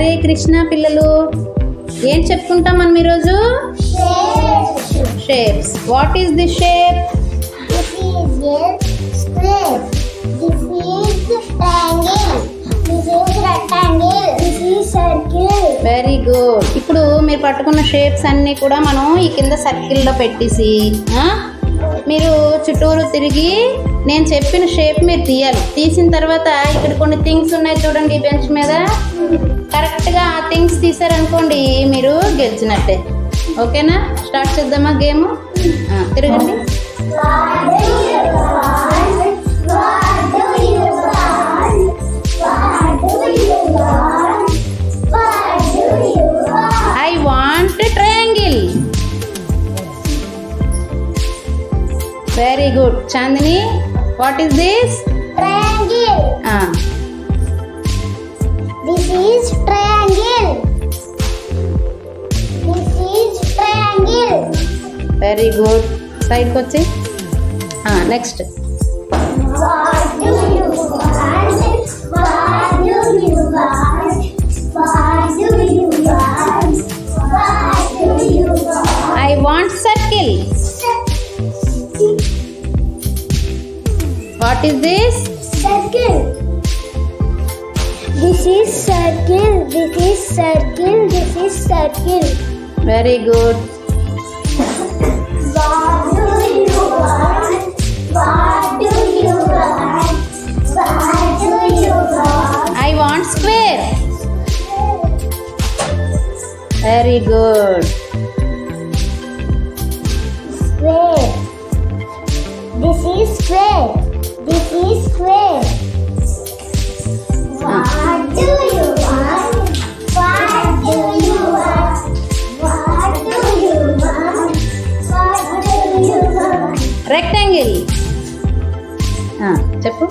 హరే కృష్ణ పిల్లలు, ఏం చెప్పుకుంటాం మనం ఈరోజు? Shapes. What is the shape? Very good. ఇప్పుడు మీరు పట్టుకున్న షేప్స్ అన్నీ కూడా మనం ఈ కింద సర్కిల్లో పెట్టేసి మీరు చుట్టూరు తిరిగి నేను చెప్పిన షేప్ మీరు తీయాలి. తీసిన తర్వాత ఇక్కడ కొన్ని థింగ్స్ ఉన్నాయి చూడండి ఈ బెంచ్ మీద. కరెక్ట్గా ఆ థింగ్స్ తీసారనుకోండి మీరు గెలిచినట్టే. ఓకేనా? స్టార్ట్ చేద్దామా గేమ్? తిరగండి. I want a triangle. Very good. Chandini, what is this? Triangle. This is triangle. This is triangle. Very good. Side kochi. Next. What do you want? What do you want? What do you want? What do you want? I want circle. What is this? Circle. This is circle. This is circle. This is circle. Very good. What do you want? What do you want? What do you want? I want square. Very good. Square. This is square. This is square. What do you want? What do you want? What do you want? What do you want? Rectangle. Cheppu.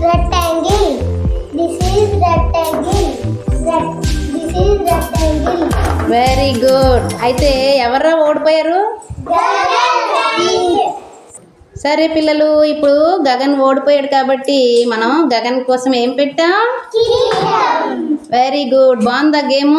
Rectangle. This is rectangle. This is rectangle. Very good. అయితే ఎవరా ఓడిపోయారు? సరే పిల్లలు, ఇప్పుడు గగన్ ఓడిపోయాడు కాబట్టి మనం గగన్ కోసం ఏం పెట్టాం? Very good. బాగుందా గేమ్?